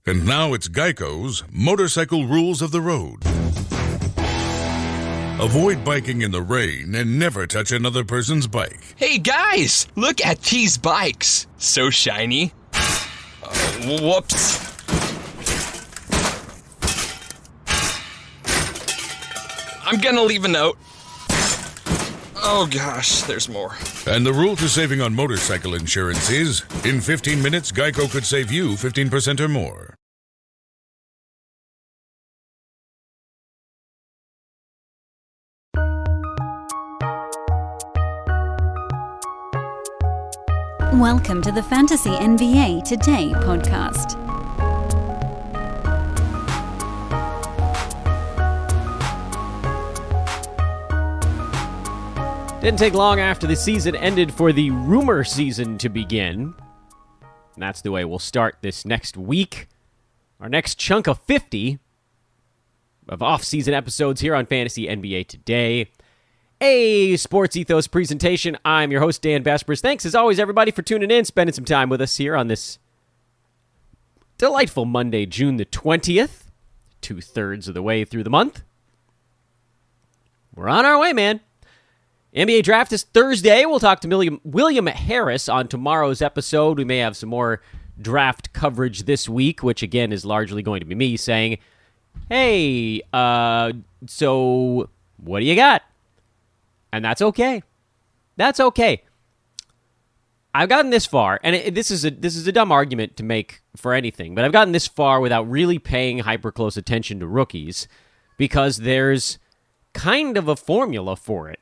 And now it's Geico's Motorcycle Rules of the Road. Avoid biking in the rain and never touch another person's bike. Hey guys, look at these bikes. So shiny. Whoops. I'm gonna leave a note. Oh gosh, there's more. And the rule to saving on motorcycle insurance is, in 15 minutes, Geico could save you 15% or more. Welcome to the Fantasy NBA Today podcast. Didn't take long after the season ended for the rumor season to begin. And that's the way we'll start this next week. Our next chunk of 50 of off-season episodes here on Fantasy NBA Today. A Sports Ethos presentation. I'm your host, Dan Vespers. Thanks, as always, everybody, for tuning in, spending some time with us here on this delightful Monday, June the 20th, 2/3 of the way through the month. We're on our way, man. NBA Draft is Thursday. We'll talk to William Harris on tomorrow's episode. We may have some more draft coverage this week, which, again, is largely going to be me saying, hey, so what do you got? And that's okay. That's okay. I've gotten this far, and this is a dumb argument to make for anything, but I've gotten this far without really paying hyper close attention to rookies because there's kind of a formula for it.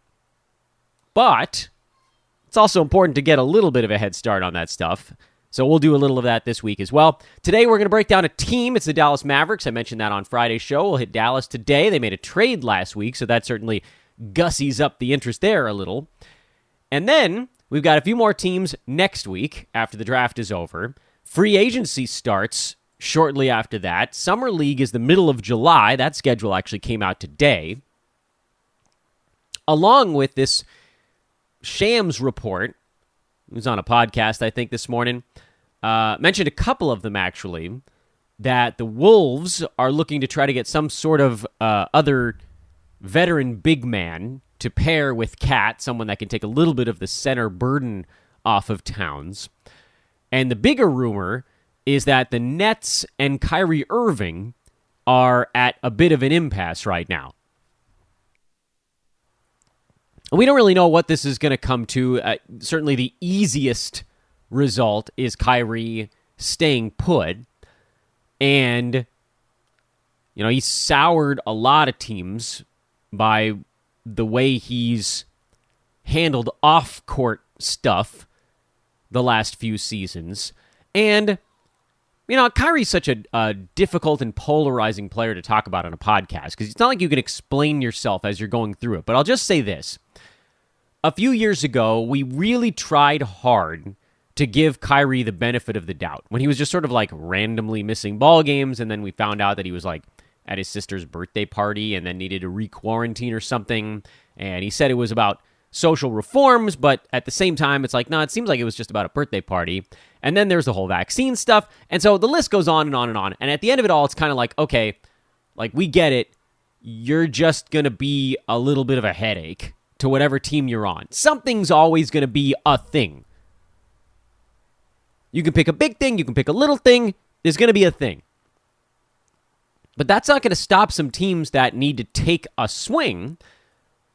But it's also important to get a little bit of a head start on that stuff. So we'll do a little of that this week as well. Today we're going to break down a team. It's the Dallas Mavericks. I mentioned that on Friday's show. We'll hit Dallas today. They made a trade last week, so that certainly gussies up the interest there a little. And then we've got a few more teams next week after the draft is over. Free agency starts shortly after that. Summer League is the middle of July. That schedule actually came out today. Along with this Shams report, it was on a podcast, I think, this morning, mentioned a couple of them, actually, that the Wolves are looking to try to get some sort of other veteran big man to pair with Cat, someone that can take a little bit of the center burden off of Towns. And the bigger rumor is that the Nets and Kyrie Irving are at a bit of an impasse right now. We don't really know what this is going to come to. Certainly the easiest result is Kyrie staying put. And, you know, he soured a lot of teams by the way he's handled off-court stuff the last few seasons. And, you know, Kyrie's such a difficult and polarizing player to talk about on a podcast because it's not like you can explain yourself as you're going through it. But I'll just say this. A few years ago, we really tried hard to give Kyrie the benefit of the doubt when he was just sort of like randomly missing ball games, and then we found out that he was like at his sister's birthday party and then needed to re-quarantine or something, and he said it was about social reforms, but at the same time, it's like, no, it seems like it was just about a birthday party, and then there's the whole vaccine stuff, and so the list goes on and on and on, and at the end of it all, it's kind of like, okay, like, we get it, you're just going to be a little bit of a headache to whatever team you're on. Something's always going to be a thing. You can pick a big thing, you can pick a little thing, there's going to be a thing. But that's not going to stop some teams that need to take a swing.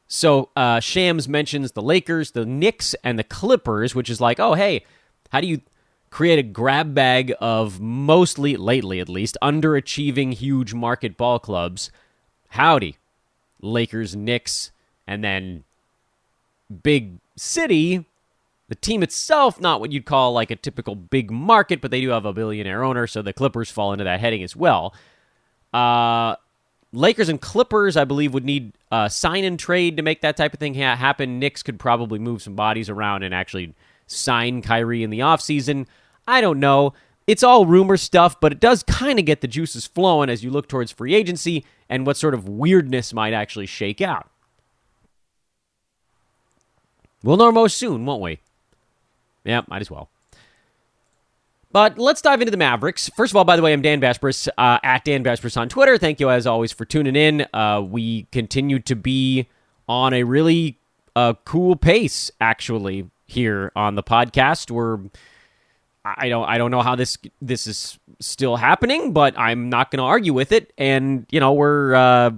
So Shams mentions the Lakers, the Knicks, and the Clippers, which is like, oh, hey, how do you create a grab bag of mostly, lately at least, underachieving huge market ball clubs? Howdy. Lakers, Knicks, and then big city. The team itself, not what you'd call like a typical big market, but they do have a billionaire owner, so the Clippers fall into that heading as well. Lakers and Clippers, I believe, would need a sign-and trade to make that type of thing happen. Knicks could probably move some bodies around and actually sign Kyrie in the offseason. I don't know. It's all rumor stuff, but it does kind of get the juices flowing as you look towards free agency and what sort of weirdness might actually shake out. We'll know more soon, won't we? Yeah, might as well. But let's dive into the Mavericks. First of all, by the way, I'm Dan Vespris, at Dan Vespris on Twitter. Thank you, as always, for tuning in. We continue to be on a really cool pace, actually, here on the podcast. I don't know how this is still happening, but I'm not going to argue with it. And we're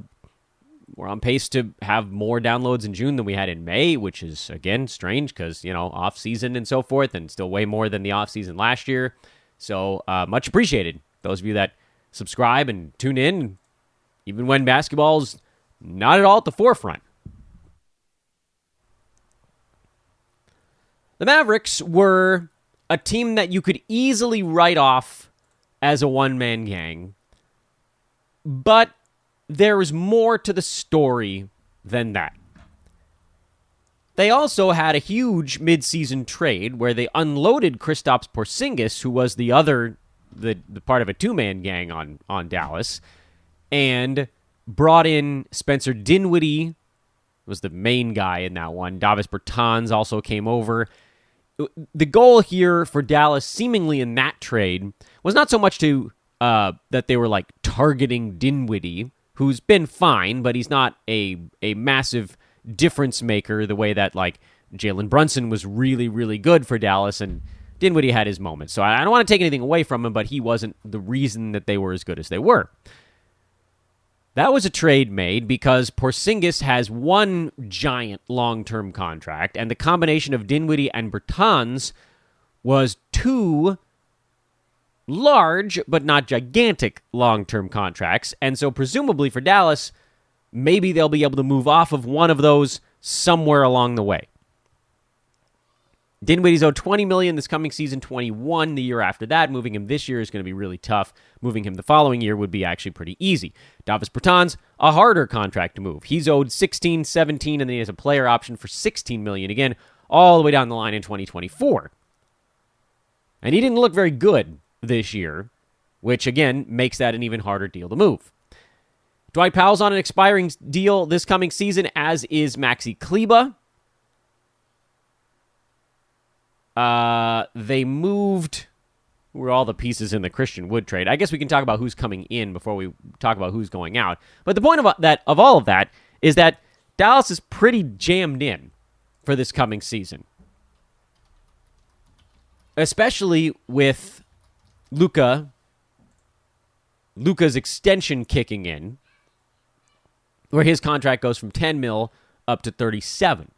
on pace to have more downloads in June than we had in May, which is again strange because off season and so forth, and still way more than the off season last year. So much appreciated, those of you that subscribe and tune in, even when basketball's not at all at the forefront. The Mavericks were a team that you could easily write off as a one-man gang, but there is more to the story than that. They also had a huge midseason trade where they unloaded Kristaps Porzingis, who was the part of a two-man gang on Dallas, and brought in Spencer Dinwiddie, was the main guy in that one. Davis Bertans also came over. The goal here for Dallas, seemingly in that trade, was not so much to that they were like targeting Dinwiddie, who's been fine, but he's not a massive difference maker the way that like Jalen Brunson was really, really good for Dallas, and Dinwiddie had his moments. So I don't want to take anything away from him, but he wasn't the reason that they were as good as they were. That was a trade made because Porzingis has one giant long-term contract, and the combination of Dinwiddie and Bertans was two large but not gigantic long-term contracts. And so presumably for Dallas, maybe they'll be able to move off of one of those somewhere along the way. Dinwiddie's owed $20 million this coming season, $21 the year after that. Moving him this year is going to be really tough. Moving him the following year would be actually pretty easy. Davis Bertans, a harder contract to move. He's owed $16, $17, and then he has a player option for $16 million again, all the way down the line in 2024. And he didn't look very good this year, which again makes that an even harder deal to move. Dwight Powell's on an expiring deal this coming season, as is Maxi Kleber. They moved. Who were all the pieces in the Christian Wood trade? I guess we can talk about who's coming in before we talk about who's going out. But the point of all of that is that Dallas is pretty jammed in for this coming season, especially with Luka's extension kicking in, where his contract goes from $10 million up to $37 million.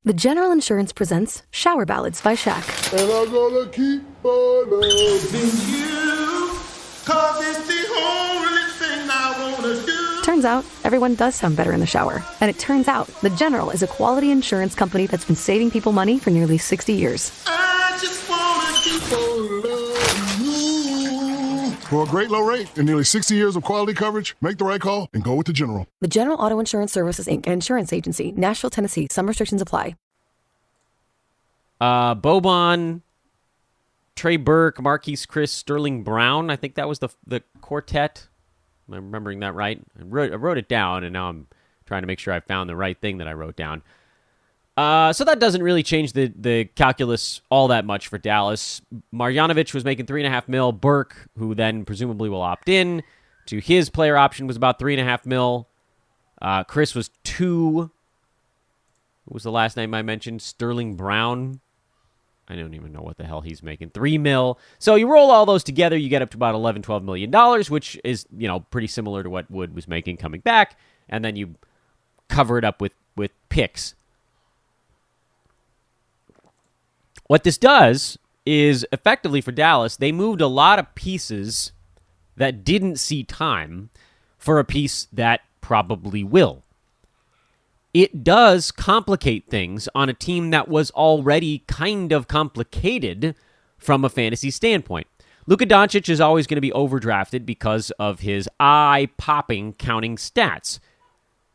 The General Insurance presents Shower Ballads by Shaq. And I'm gonna keep on loving you, 'cause it's the only thing I wanna do. Turns out, everyone does sound better in the shower. And it turns out, The General is a quality insurance company that's been saving people money for nearly 60 years. I just wanna keep on loving you. For a great low rate and nearly 60 years of quality coverage, make the right call and go with The General. The General Auto Insurance Services, Inc., an insurance agency, Nashville, Tennessee. Some restrictions apply. Boban, Trey Burke, Marquise Chris, Sterling Brown. I think that was the quartet. Am I remembering that right? I wrote it down, and now I'm trying to make sure I found the right thing that I wrote down. So that doesn't really change the calculus all that much for Dallas. Marjanovic was making $3.5 million. Burke, who then presumably will opt in to his player option, was about $3.5 million. Chris was $2 million. What was the last name I mentioned? Sterling Brown. I don't even know what the hell he's making. $3 million. So you roll all those together, you get up to about $11-12 million, which is, pretty similar to what Wood was making coming back. And then you cover it up with picks. What this does is, effectively for Dallas, they moved a lot of pieces that didn't see time for a piece that probably will. It does complicate things on a team that was already kind of complicated from a fantasy standpoint. Luka Doncic is always going to be overdrafted because of his eye-popping counting stats.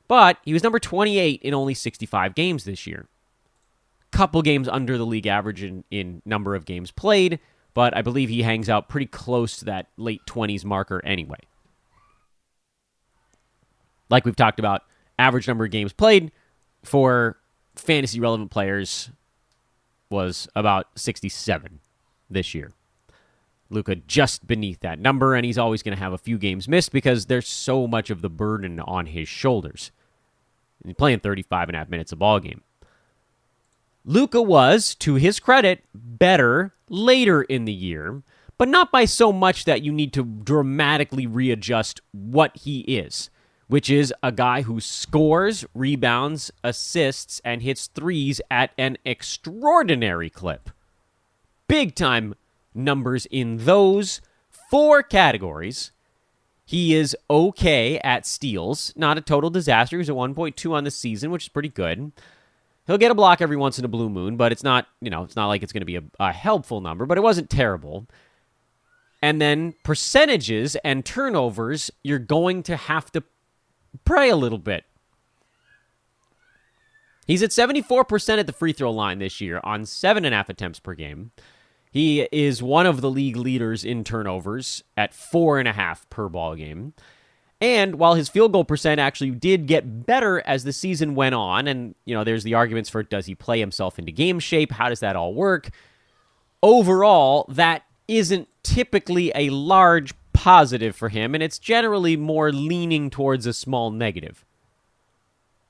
But he was number 28 in only 65 games this year. Couple games under the league average in number of games played, but I believe he hangs out pretty close to that late 20s marker anyway. Like we've talked about, average number of games played for fantasy relevant players was about 67. this year. Luka just beneath that number, and he's always going to have a few games missed because there's so much of the burden on his shoulders. He's playing 35.5 minutes a ball game. Luka was, to his credit, better later in the year, but not by so much that you need to dramatically readjust what he is, which is a guy who scores, rebounds, assists, and hits threes at an extraordinary clip. Big-time numbers in those 4 categories. He is okay at steals, not a total disaster. He's at 1.2 on the season, which is pretty good. He'll get a block every once in a blue moon, but it's not, it's not like it's going to be a helpful number, but it wasn't terrible. And then percentages and turnovers, you're going to have to pray a little bit. He's at 74% at the free throw line this year on 7.5 attempts per game. He is one of the league leaders in turnovers at 4.5 per ball game. And while his field goal percent actually did get better as the season went on, and there's the arguments for, does he play himself into game shape? How does that all work? Overall, that isn't typically a large positive for him, and it's generally more leaning towards a small negative.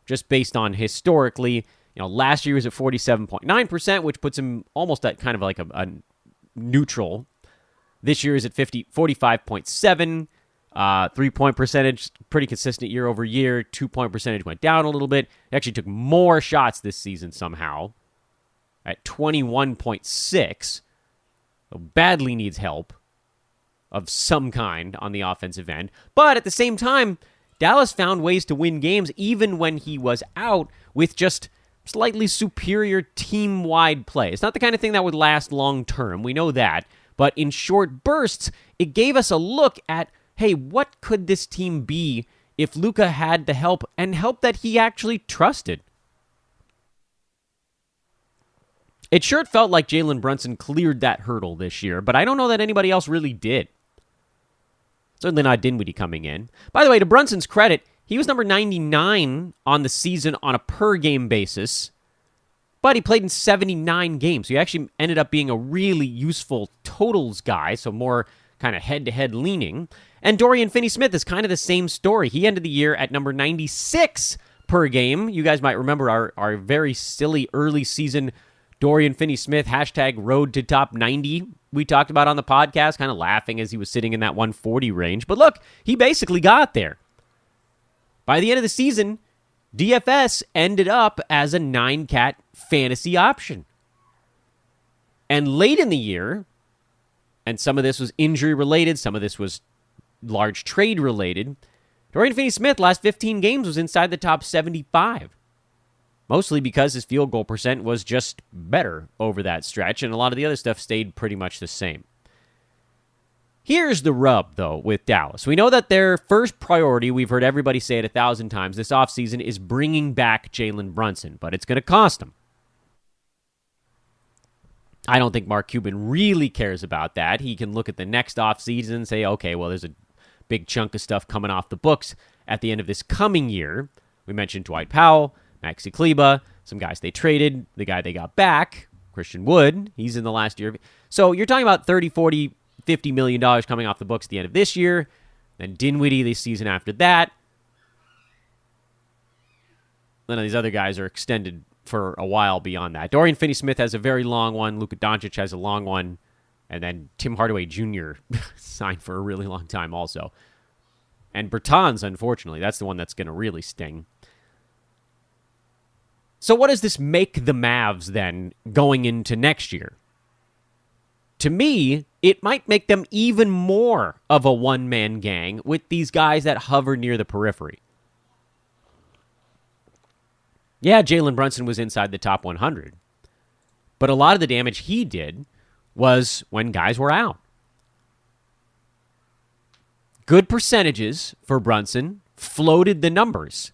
Just based on historically, last year he was at 47.9%, which puts him almost at kind of like a neutral. This year is at 45.7%. 3-point percentage, pretty consistent year over year. 2-point percentage went down a little bit. He actually took more shots this season somehow at 21.6%. So badly needs help of some kind on the offensive end. But at the same time, Dallas found ways to win games even when he was out with just slightly superior team-wide play. It's not the kind of thing that would last long-term. We know that. But in short bursts, it gave us a look at, hey, what could this team be if Luka had the help, and help that he actually trusted? It sure felt like Jalen Brunson cleared that hurdle this year, but I don't know that anybody else really did. Certainly not Dinwiddie coming in. By the way, to Brunson's credit, he was number 99 on the season on a per-game basis, but he played in 79 games. So he actually ended up being a really useful totals guy, so more kind of head-to-head leaning. And Dorian Finney-Smith is kind of the same story. He ended the year at number 96 per game. You guys might remember our very silly early season Dorian Finney-Smith, hashtag road to top 90, we talked about on the podcast, kind of laughing as he was sitting in that 140 range. But look, he basically got there. By the end of the season, DFS ended up as a 9-cat fantasy option. And late in the year, and some of this was injury-related, some of this was large trade-related, Dorian Finney-Smith, last 15 games, was inside the top 75. Mostly because his field goal percent was just better over that stretch, and a lot of the other stuff stayed pretty much the same. Here's the rub, though, with Dallas. We know that their first priority, we've heard everybody say it 1,000 times this offseason, is bringing back Jalen Brunson, but it's going to cost them. I don't think Mark Cuban really cares about that. He can look at the next offseason and say, okay, well, there's a big chunk of stuff coming off the books at the end of this coming year. We mentioned Dwight Powell, Maxi Kleba, some guys they traded, the guy they got back, Christian Wood, he's in the last year. So you're talking about $30, $40, $50 million coming off the books at the end of this year, then Dinwiddie the season after that. None of these other guys are extended for a while beyond that. Dorian Finney-Smith has a very long one, Luka Doncic has a long one, and then Tim Hardaway Jr. signed for a really long time also. And Bertans, unfortunately, that's the one that's going to really sting. So what does this make the Mavs, then, going into next year? To me, it might make them even more of a one-man gang with these guys that hover near the periphery. Yeah, Jalen Brunson was inside the top 100, but a lot of the damage he did was when guys were out. Good percentages for Brunson floated the numbers.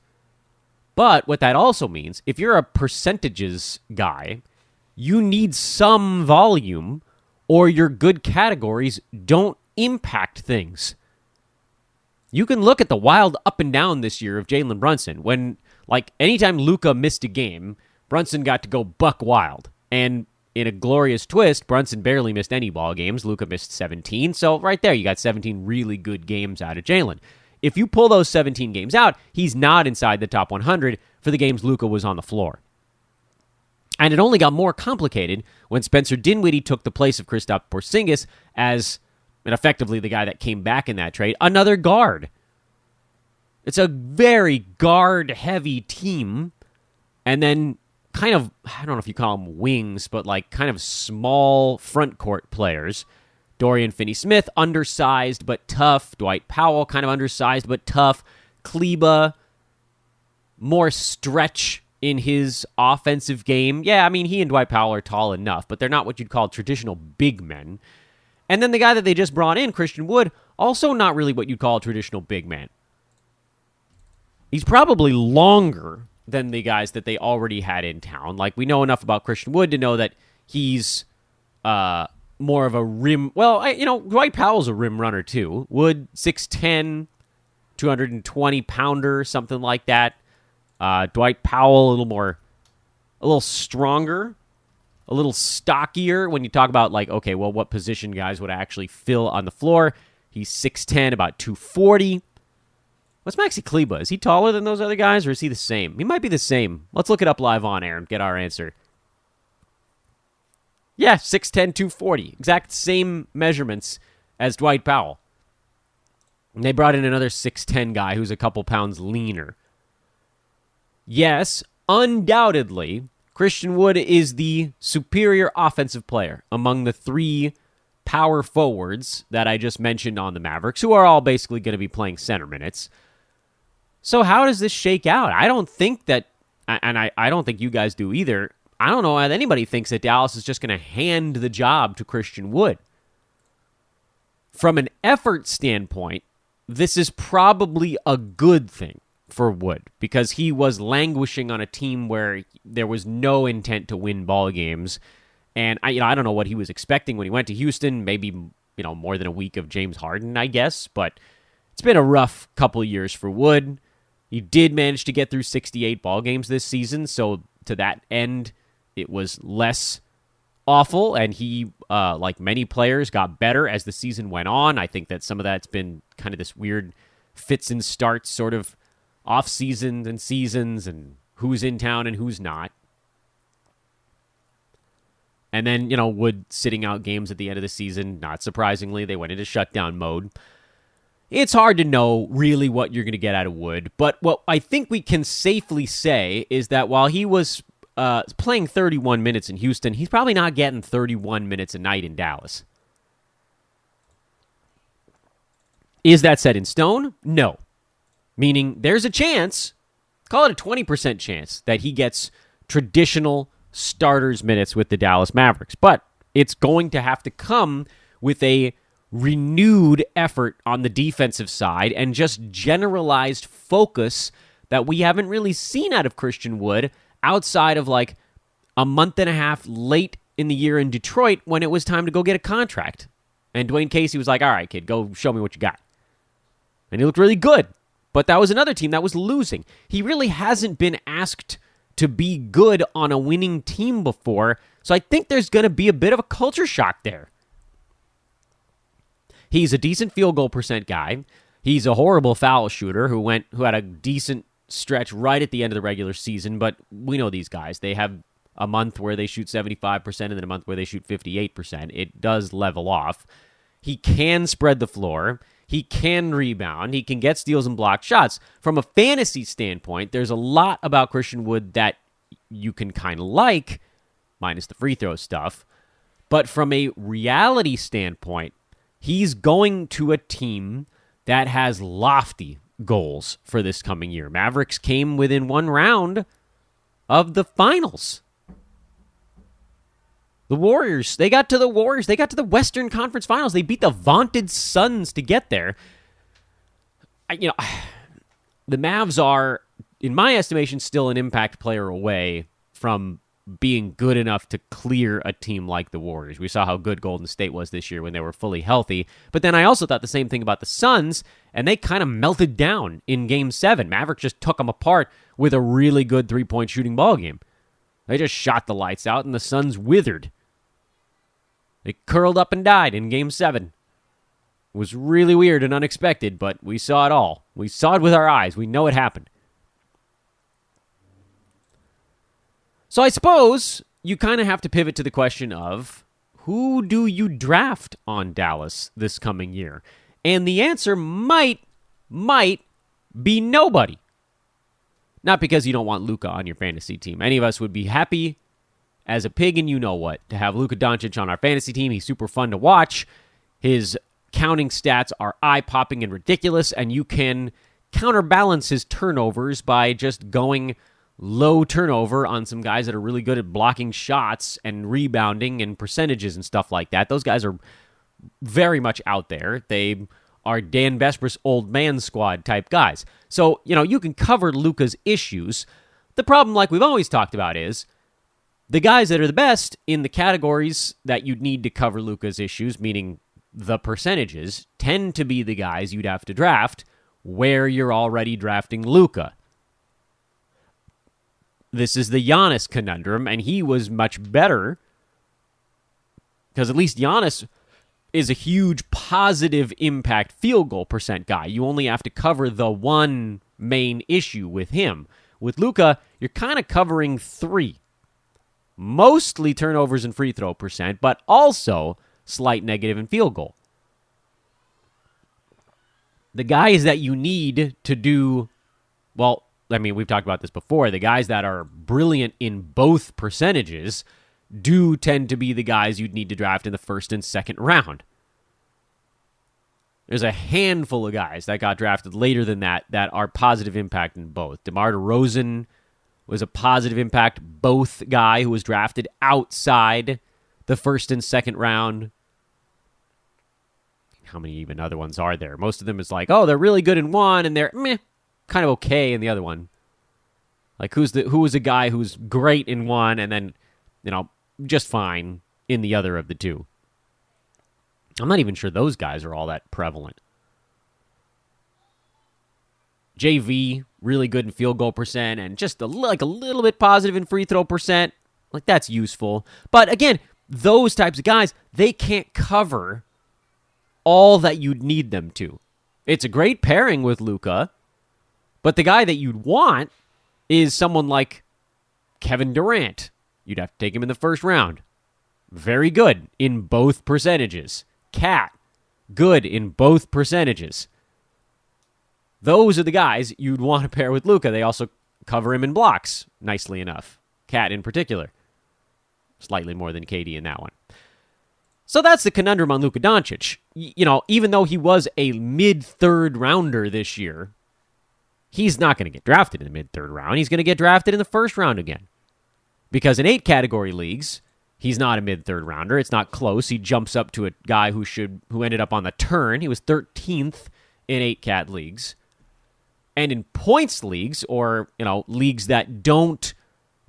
But what that also means, if you're a percentages guy, you need some volume or your good categories don't impact things. You can look at the wild up and down this year of Jalen Brunson. When, anytime Luka missed a game, Brunson got to go buck wild. And in a glorious twist, Brunson barely missed any ball games. Luka missed 17. So right there, you got 17 really good games out of Jalen. If you pull those 17 games out, he's not inside the top 100 for the games Luka was on the floor. And it only got more complicated when Spencer Dinwiddie took the place of Kristaps Porzingis as, and effectively the guy that came back in that trade, another guard. It's a very guard-heavy team, and then kind of, I don't know if you call them wings, but like kind of small front court players. Dorian Finney-Smith, undersized but tough. Dwight Powell, kind of undersized but tough. Kleba, more stretch in his offensive game. Yeah, I mean, he and Dwight Powell are tall enough, but they're not what you'd call traditional big men. And then the guy that they just brought in, Christian Wood, also not really what you'd call a traditional big man. He's probably longer than the guys that they already had in town. Like, we know enough about Christian Wood to know that he's more of a rim. Well, Dwight Powell's a rim runner too. Wood, 6'10", 220-pounder, something like that. Dwight Powell, a little stronger, a little stockier. When you talk about, like, okay, well, what position guys would actually fill on the floor? He's 6'10", about 240. What's Maxi Kleba? Is he taller than those other guys, or is he the same? He might be the same. Let's look it up live on air and get our answer. Yeah, 6'10", 240. Exact same measurements as Dwight Powell. And they brought in another 6'10" guy who's a couple pounds leaner. Yes, undoubtedly, Christian Wood is the superior offensive player among the three power forwards that I just mentioned on the Mavericks, who are all basically going to be playing center minutes. So how does this shake out? I don't think that, and I don't think you guys do either, I don't know that anybody thinks that Dallas is just going to hand the job to Christian Wood. From an effort standpoint, this is probably a good thing for Wood, because he was languishing on a team where there was no intent to win ball games. And I don't know what he was expecting when he went to Houston, maybe, more than a week of James Harden, I guess, but it's been a rough couple of years for Wood. He did manage to get through 68 ball games this season, so to that end, it was less awful, and he, like many players, got better as the season went on. I think that some of that's been kind of this weird fits and starts sort of off-seasons and seasons, and who's in town and who's not. And then, Wood sitting out games at the end of the season, not surprisingly, they went into shutdown mode. It's hard to know really what you're going to get out of Wood, but what I think we can safely say is that while he was playing 31 minutes in Houston, he's probably not getting 31 minutes a night in Dallas. Is that set in stone? No. Meaning there's a chance, call it a 20% chance, that he gets traditional starters minutes with the Dallas Mavericks. But it's going to have to come with a renewed effort on the defensive side and just generalized focus that we haven't really seen out of Christian Wood outside of like a month and a half late in the year in Detroit when it was time to go get a contract. And Dwayne Casey was like, all right, kid, go show me what you got. And he looked really good. But that was another team that was losing. He really hasn't been asked to be good on a winning team before, so I think there's going to be a bit of a culture shock there. He's a decent field goal percent guy. He's a horrible foul shooter who had a decent stretch right at the end of the regular season, but we know these guys. They have a month where they shoot 75% and then a month where they shoot 58%. It does level off. He can spread the floor. He can rebound. He can get steals and block shots. From a fantasy standpoint, there's a lot about Christian Wood that you can kind of like, minus the free throw stuff. But from a reality standpoint, he's going to a team that has lofty goals for this coming year. Mavericks came within one round of the finals. The Warriors, they got to the Western Conference Finals. They beat the vaunted Suns to get there. The Mavs are, in my estimation, still an impact player away from being good enough to clear a team like the Warriors. We saw how good Golden State was this year when they were fully healthy. But then I also thought the same thing about the Suns, and they kind of melted down in Game 7. Mavericks just took them apart with a really good three-point shooting ball game. They just shot the lights out, and the Suns withered. They curled up and died in Game 7. It was really weird and unexpected, but we saw it all. We saw it with our eyes. We know it happened. So I suppose you kind of have to pivot to the question of, who do you draft on Dallas this coming year? And the answer might be nobody. Not because you don't want Luka on your fantasy team. Any of us would be happy as a pig and you know what to have Luka Doncic on our fantasy team. He's super fun to watch. His counting stats are eye-popping and ridiculous, and you can counterbalance his turnovers by just going low turnover on some guys that are really good at blocking shots and rebounding and percentages and stuff like that. Those guys are very much out there. They are Dan Vesper's old man squad type guys. So, you can cover Luka's issues. The problem, like we've always talked about, is the guys that are the best in the categories that you'd need to cover Luka's issues, meaning the percentages, tend to be the guys you'd have to draft where you're already drafting Luka. This is the Giannis conundrum, and he was much better because at least Giannis is a huge positive impact field goal percent guy. You only have to cover the one main issue with him. With Luka, you're kind of covering three. Mostly turnovers and free throw percent, but also slight negative in field goal. The guys that you need to do, we've talked about this before. The guys that are brilliant in both percentages do tend to be the guys you'd need to draft in the first and second round. There's a handful of guys that got drafted later than that are positive impact in both. DeMar DeRozan was a positive impact both guy who was drafted outside the first and second round. How many even other ones are there? Most of them is like, they're really good in one and they're kind of okay in the other one. Like who was a guy who's great in one and then, just fine in the other of the two. I'm not even sure those guys are all that prevalent. JV, really good in field goal percent and just a little bit positive in free throw percent. Like that's useful. But again, those types of guys, they can't cover all that you'd need them to. It's a great pairing with Luka, but the guy that you'd want is someone like Kevin Durant. You'd have to take him in the first round. Very good in both percentages. Cat, good in both percentages. Those are the guys you'd want to pair with Luka. They also cover him in blocks, nicely enough. Cat in particular. Slightly more than KD in that one. So that's the conundrum on Luka Doncic. Even though he was a mid-third rounder this year, he's not going to get drafted in the mid-third round. He's going to get drafted in the first round again. Because in 8-category leagues, he's not a mid-third rounder. It's not close. He jumps up to a guy who ended up on the turn. He was 13th in 8-cat leagues. And in points leagues, or leagues that don't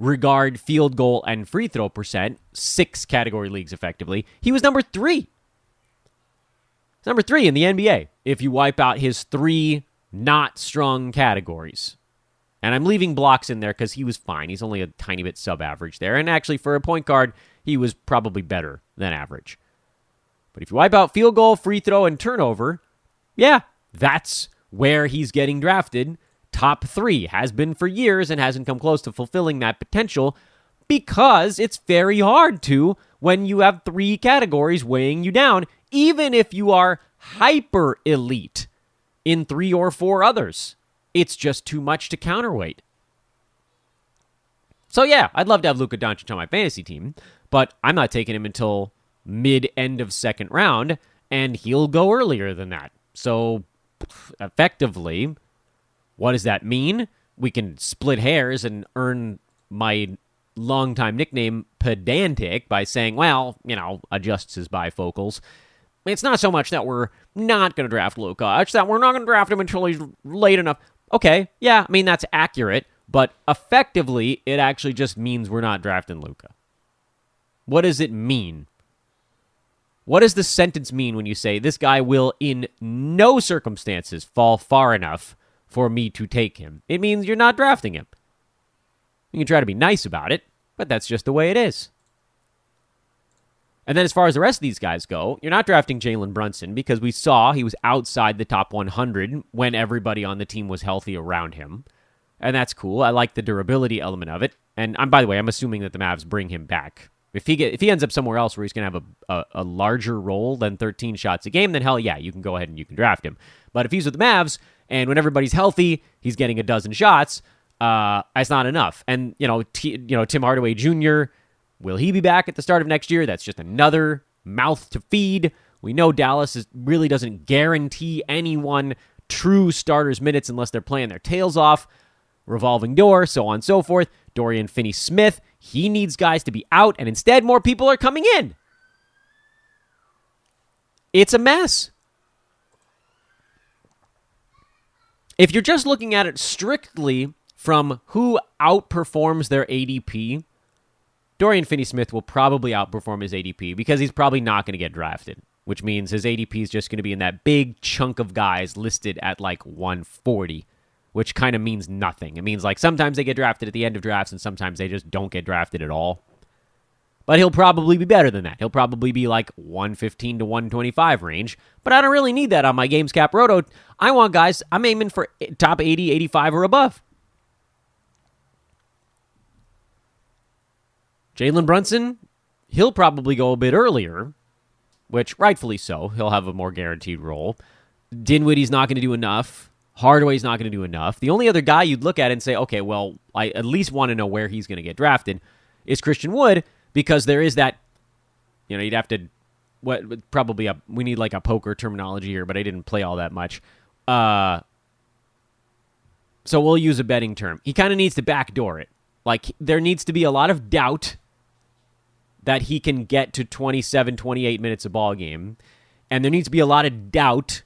regard field goal and free throw percent, 6-category leagues effectively, he was number 3. He's number 3 in the NBA if you wipe out his 3 not strong categories. And I'm leaving blocks in there because he was fine. He's only a tiny bit sub-average there. And actually, for a point guard, he was probably better than average. But if you wipe out field goal, free throw, and turnover, that's where he's getting drafted. Top 3 has been for years and hasn't come close to fulfilling that potential because it's very hard to when you have 3 categories weighing you down, even if you are hyper elite in 3 or 4 others. It's just too much to counterweight. So I'd love to have Luka Doncic on my fantasy team, but I'm not taking him until mid-end of second round, and he'll go earlier than that. So effectively, what does that mean? We can split hairs and earn my longtime nickname pedantic by saying, adjusts his bifocals. It's not so much that we're not going to draft Luka. It's that we're not going to draft him until he's late enough. Okay, that's accurate, but effectively, it actually just means we're not drafting Luka. What does it mean? What does the sentence mean when you say, this guy will in no circumstances fall far enough for me to take him? It means you're not drafting him. You can try to be nice about it, but that's just the way it is. And then as far as the rest of these guys go, you're not drafting Jalen Brunson because we saw he was outside the top 100 when everybody on the team was healthy around him. And that's cool. I like the durability element of it. And by the way, I'm assuming that the Mavs bring him back. If he ends up somewhere else where he's going to have a larger role than 13 shots a game, then hell yeah, you can go ahead and you can draft him. But if he's with the Mavs and when everybody's healthy, he's getting a dozen shots, that's not enough. And Tim Hardaway Jr., will he be back at the start of next year? That's just another mouth to feed. We know Dallas really doesn't guarantee anyone true starters minutes unless they're playing their tails off. Revolving door, so on and so forth. Dorian Finney-Smith, he needs guys to be out, and instead more people are coming in. It's a mess. If you're just looking at it strictly from who outperforms their ADP, Dorian Finney-Smith will probably outperform his ADP because he's probably not going to get drafted, which means his ADP is just going to be in that big chunk of guys listed at like 140, which kind of means nothing. It means like sometimes they get drafted at the end of drafts and sometimes they just don't get drafted at all. But he'll probably be better than that. He'll probably be like 115 to 125 range, but I don't really need that on my Games Cap Roto. I want guys, I'm aiming for top 80, 85 or above. Jalen Brunson, he'll probably go a bit earlier, which rightfully so. He'll have a more guaranteed role. Dinwiddie's not going to do enough. Hardaway's not going to do enough. The only other guy you'd look at and say, okay, well, I at least want to know where he's going to get drafted is Christian Wood, because there is that, you'd have to, we need like a poker terminology here, but I didn't play all that much. So we'll use a betting term. He kind of needs to backdoor it. Like, there needs to be a lot of doubt that he can get to 27, 28 minutes a ball game. And there needs to be a lot of doubt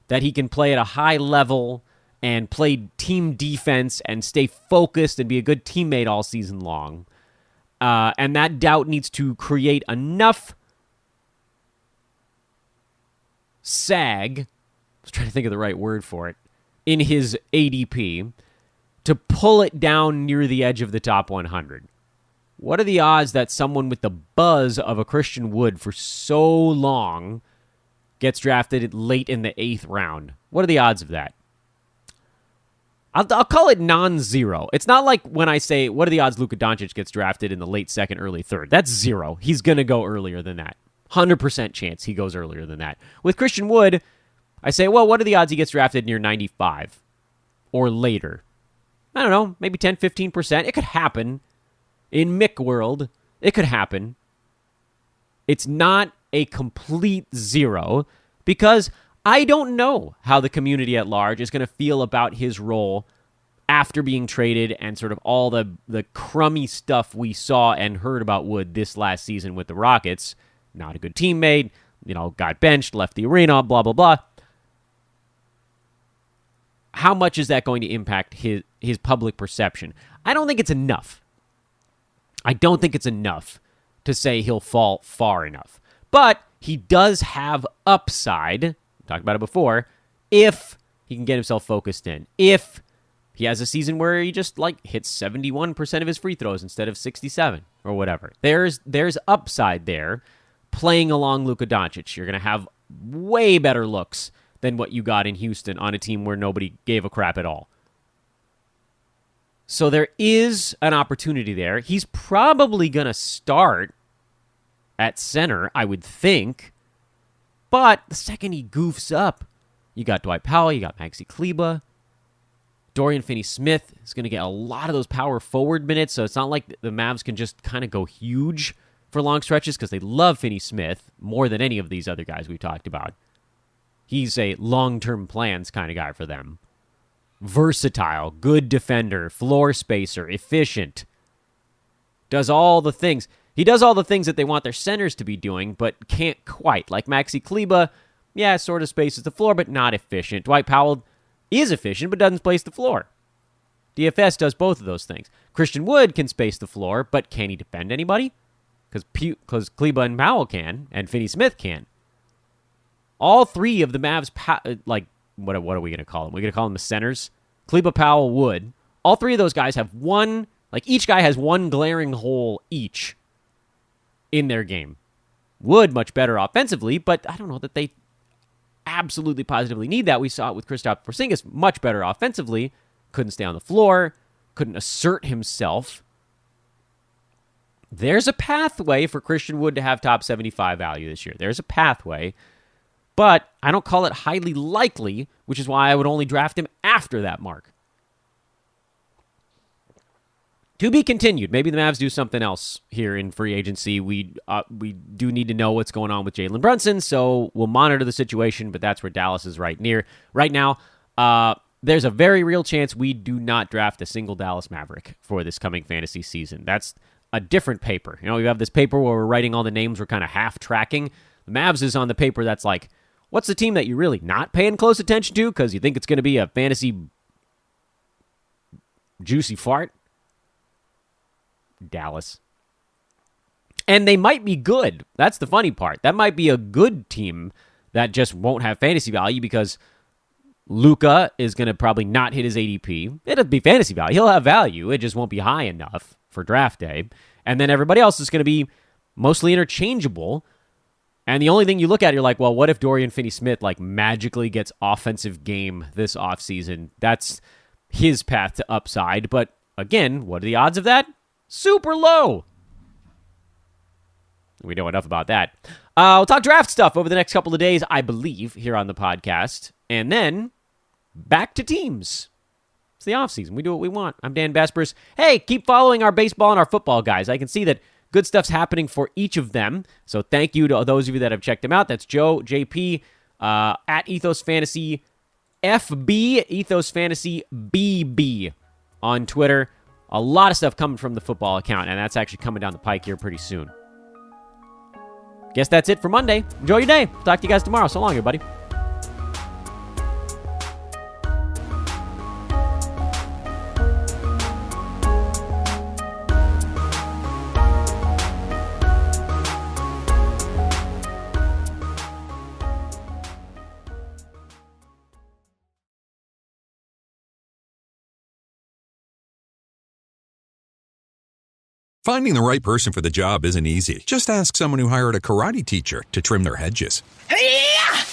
that he can play at a high level and play team defense and stay focused and be a good teammate all season long. And that doubt needs to create enough sag, I was trying to think of the right word for it, in his ADP to pull it down near the edge of the top 100. What are the odds that someone with the buzz of a Christian Wood for so long gets drafted late in the 8th round? What are the odds of that? I'll call it non-zero. It's not like when I say, what are the odds Luka Doncic gets drafted in the late 2nd, early 3rd? That's 0. He's going to go earlier than that. 100% chance he goes earlier than that. With Christian Wood, I say, well, what are the odds he gets drafted near 95 or later? I don't know, maybe 10, 15%. It could happen. In Mick world, it could happen. It's not a complete 0 because I don't know how the community at large is going to feel about his role after being traded and sort of all the crummy stuff we saw and heard about Wood this last season with the Rockets. Not a good teammate, got benched, left the arena, blah, blah, blah. How much is that going to impact his public perception? I don't think it's enough. I don't think it's enough to say he'll fall far enough. But he does have upside, we talked about it before, if he can get himself focused in. If he has a season where he just hits 71% of his free throws instead of 67 or whatever. There's upside there playing along Luka Doncic. You're going to have way better looks than what you got in Houston on a team where nobody gave a crap at all. So there is an opportunity there. He's probably going to start at center, I would think. But the second he goofs up, you got Dwight Powell, you got Maxi Kleba. Dorian Finney-Smith is going to get a lot of those power forward minutes, so it's not like the Mavs can just kind of go huge for long stretches because they love Finney-Smith more than any of these other guys we've talked about. He's a long-term plans kind of guy for them. Versatile, good defender, floor spacer, efficient. Does all the things. He does all the things that they want their centers to be doing, but can't quite. Like Maxi Kleba, yeah, sort of spaces the floor, but not efficient. Dwight Powell is efficient, but doesn't space the floor. DFS does both of those things. Christian Wood can space the floor, but can he defend anybody? Because Kleba and Powell can, and Finney-Smith can. All three of the Mavs, what are we going to call them? We're going to call them the centers. Kleba, Powell, Wood. All three of those guys have each guy has one glaring hole each in their game. Wood much better offensively, but I don't know that they absolutely positively need that. We saw it with Kristaps Porzingis, much better offensively, couldn't stay on the floor, couldn't assert himself. There's a pathway for Christian Wood to have top 75 value this year. There's a pathway, but I don't call it highly likely, which is why I would only draft him after that mark. To be continued. Maybe the Mavs do something else here in free agency. We do need to know what's going on with Jalen Brunson, so we'll monitor the situation, but that's where Dallas is right now. There's a very real chance we do not draft a single Dallas Maverick for this coming fantasy season. That's a different paper. You know, we have this paper where we're writing all the names we're kind of half tracking. The Mavs is on the paper that's like, what's the team that you're really not paying close attention to because you think it's going to be a fantasy juicy fart? Dallas. And they might be good. That's the funny part. That might be a good team that just won't have fantasy value because Luka is going to probably not hit his ADP. It'll be fantasy value. He'll have value. It just won't be high enough for draft day. And then everybody else is going to be mostly interchangeable. And the only thing you look at, you're like, well, what if Dorian Finney-Smith like magically gets offensive game this offseason? That's his path to upside. But again, what are the odds of that? Super low. We know enough about that. We'll talk draft stuff over the next couple of days, I believe, here on the podcast. And then back to teams. It's the offseason. We do what we want. I'm Dan Vespers. Hey, keep following our baseball and our football guys. I can see that good stuff's happening for each of them. So thank you to those of you that have checked them out. That's Joe, JP, at Ethos Fantasy FB, Ethos Fantasy BB on Twitter. A lot of stuff coming from the football account, and that's actually coming down the pike here pretty soon. Guess that's it for Monday. Enjoy your day. Talk to you guys tomorrow. So long, everybody. Finding the right person for the job isn't easy. Just ask someone who hired a karate teacher to trim their hedges. Hey-ya!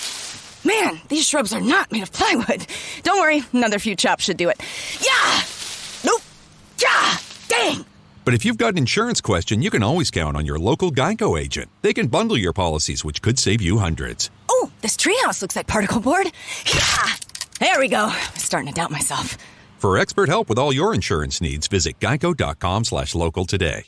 Man, these shrubs are not made of plywood. Don't worry, another few chops should do it. Yeah! Nope! Yeah! Dang! But if you've got an insurance question, you can always count on your local Geico agent. They can bundle your policies, which could save you hundreds. Oh, this treehouse looks like particle board. Yeah! There we go. I'm starting to doubt myself. For expert help with all your insurance needs, visit geico.com/local today.